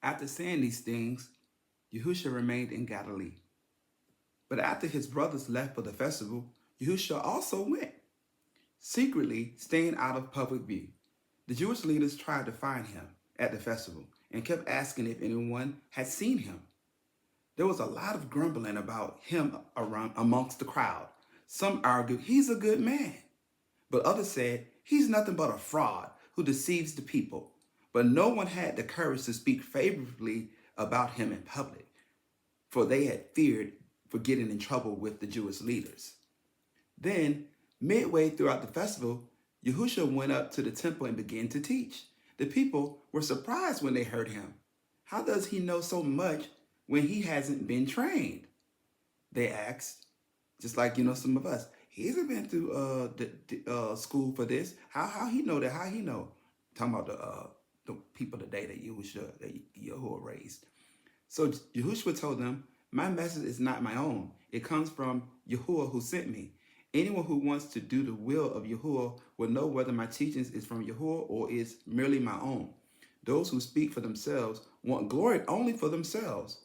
After saying these things, Yahushua remained in Galilee. But after his brothers left for the festival, Yahushua also went, secretly staying out of public view. The Jewish leaders tried to find him at the festival and kept asking if anyone had seen him. There was a lot of grumbling about him around amongst the crowd. Some argued he's a good man, but others said he's nothing but a fraud who deceives the people. But no one had the courage to speak favorably about him in public, for they had feared for getting in trouble with the Jewish leaders. Then, midway throughout the festival, Yahushua went up to the temple and began to teach. The people were surprised when they heard him. How does he know so much when he hasn't been trained? They asked, just like some of us. He hasn't been through school for this. How he know that? How he know? Talking about the people today that Yahushua raised. So Yahushua told them, "My message is not my own. It comes from Yahuwah who sent me. Anyone who wants to do the will of Yahuwah will know whether my teachings is from Yahuwah or is merely my own. Those who speak for themselves want glory only for themselves.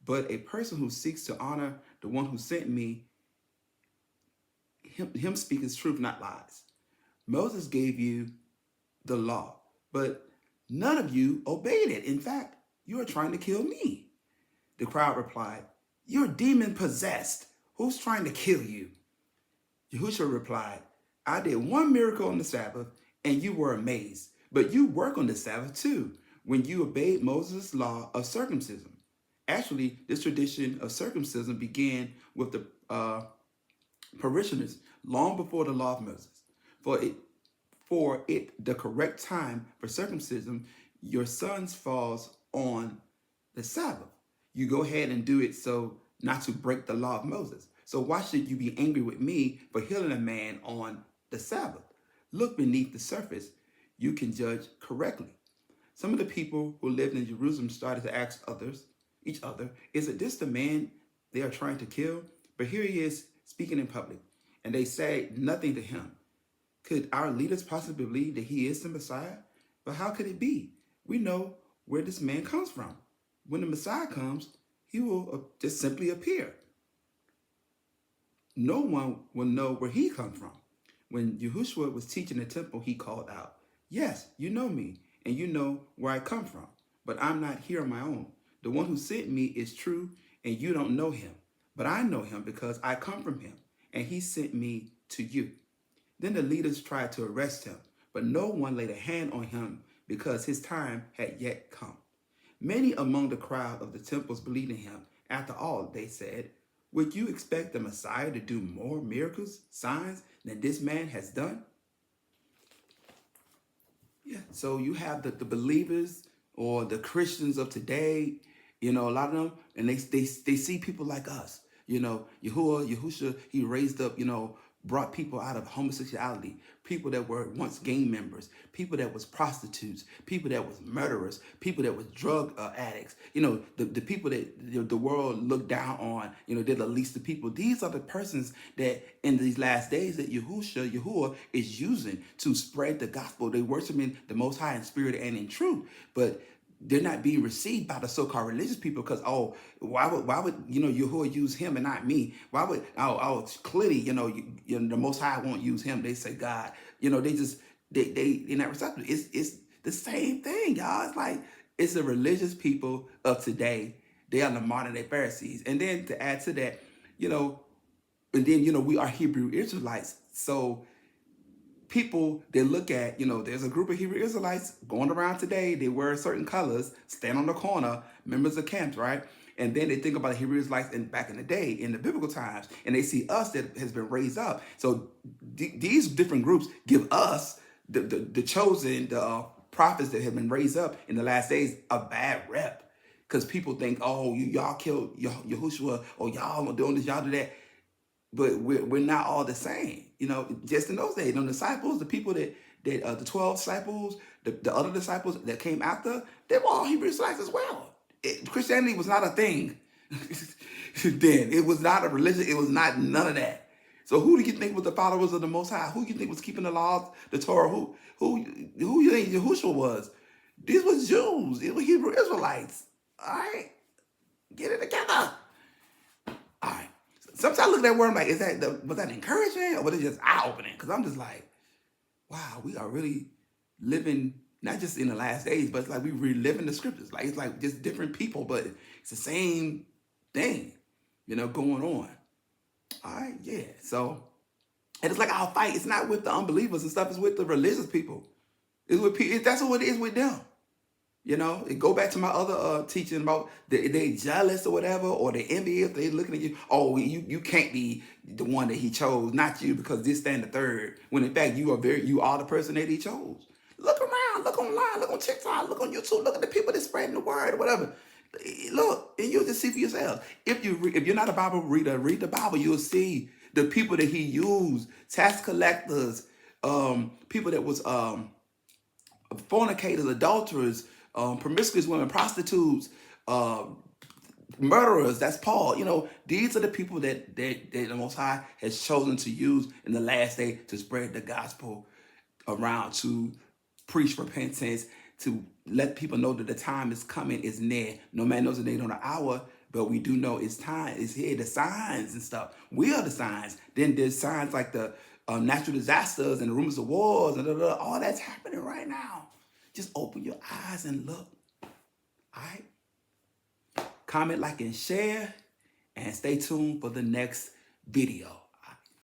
But a person who seeks to honor the one who sent me, him speaks truth, not lies. Moses gave you the law, but none of you obeyed it. In fact, you are trying to kill me." The crowd replied, "You're demon possessed. Who's trying to kill you?" Yahushua replied, "I did one miracle on the Sabbath, and you were amazed. But you work on the Sabbath too, when you obeyed Moses' law of circumcision." Actually, this tradition of circumcision began with the parishioners long before the law of Moses. For it, the correct time for circumcision, your sons falls on the Sabbath. You go ahead and do it so not to break the law of Moses. So why should you be angry with me for healing a man on the Sabbath? Look beneath the surface. You can judge correctly. Some of the people who lived in Jerusalem started to ask each other, "Is it this the man they are trying to kill?" But here he is speaking in public, and they say nothing to him. Could our leaders possibly believe that he is the Messiah? But how could it be? We know where this man comes from. When the Messiah comes, he will just simply appear. No one will know where he comes from. When Yahushua was teaching the temple, he called out, "Yes, you know me, and you know where I come from, but I'm not here on my own. The one who sent me is true, and you don't know him. But I know him because I come from him, and he sent me to you." Then the leaders tried to arrest him, but no one laid a hand on him because his time had yet come. Many among the crowd of the temples believed in him. After all, they said, "Would you expect the Messiah to do more miracles, signs than this man has done?" Yeah. So you have the believers or the Christians of today, a lot of them, and they see people like us. Yahushua, he raised up, brought people out of homosexuality, people that were once gang members, people that was prostitutes, people that was murderers, people that was drug addicts, the people that the world looked down on, they're the least of people. These are the persons that in these last days that Yahuwah is using to spread the gospel. They worshiping the Most High in spirit and in truth, but they're not being received by the so-called religious people because, why would Yahuwah use him and not me? Why would clearly the Most High won't use him? They say God, they're not receptive. It's the same thing, y'all. It's like it's the religious people of today. They are the modern day Pharisees, and then to add to that, and then we are Hebrew Israelites, so people, they look at, there's a group of Hebrew Israelites going around today. They wear certain colors, stand on the corner, members of camps, right? And then they think about the Hebrew Israelites back in the day, in the biblical times, and they see us that has been raised up. So these different groups give us, the chosen, the prophets that have been raised up in the last days, a bad rep. Because people think, y'all killed Yahushua, or y'all are doing this, y'all do that. But we're not all the same. Just in those days, the disciples, the people that the 12 disciples, the other disciples that came after, they were all Hebrew Israelites as well. Christianity was not a thing then. It was not a religion. It was not none of that. So who do you think was the followers of the Most High? Who do you think was keeping the laws, the Torah? Who you think Yahushua was? These was Jews. These were Hebrew Israelites. All right, get it together. All right. Sometimes I look at that word, I'm like, was that encouragement or was it just eye opening? Because I'm just like, wow, we are really living not just in the last days, but it's like we reliving the scriptures. Like it's like just different people, but it's the same thing, going on. All right, yeah. So, and it's like our fight. It's not with the unbelievers and stuff. It's with the religious people. It's with people. That's what it is with them. It go back to my other teaching about they jealous or whatever, or they envious. They looking at you. Oh, you can't be the one that he chose, not you, because this, stand the third. When in fact you are the person that he chose. Look around, look online, look on TikTok, look on YouTube, look at the people that spreading the word, or whatever. Look, and you'll just see for yourself. If you're not a Bible reader, read the Bible. You'll see the people that he used: tax collectors, people that was fornicators, adulterers, promiscuous women, prostitutes, uh, murderers. That's Paul. These are the people that the Most High has chosen to use in the last day to spread the gospel around, to preach repentance, to let people know that the time is coming, is near. No man knows the day nor the hour, but we do know it's time, it's here. The signs and stuff. We are the signs. Then there's signs like the natural disasters and the rumors of wars and all that's happening right now. Just open your eyes and look. All right? Comment, like, and share. And stay tuned for the next video.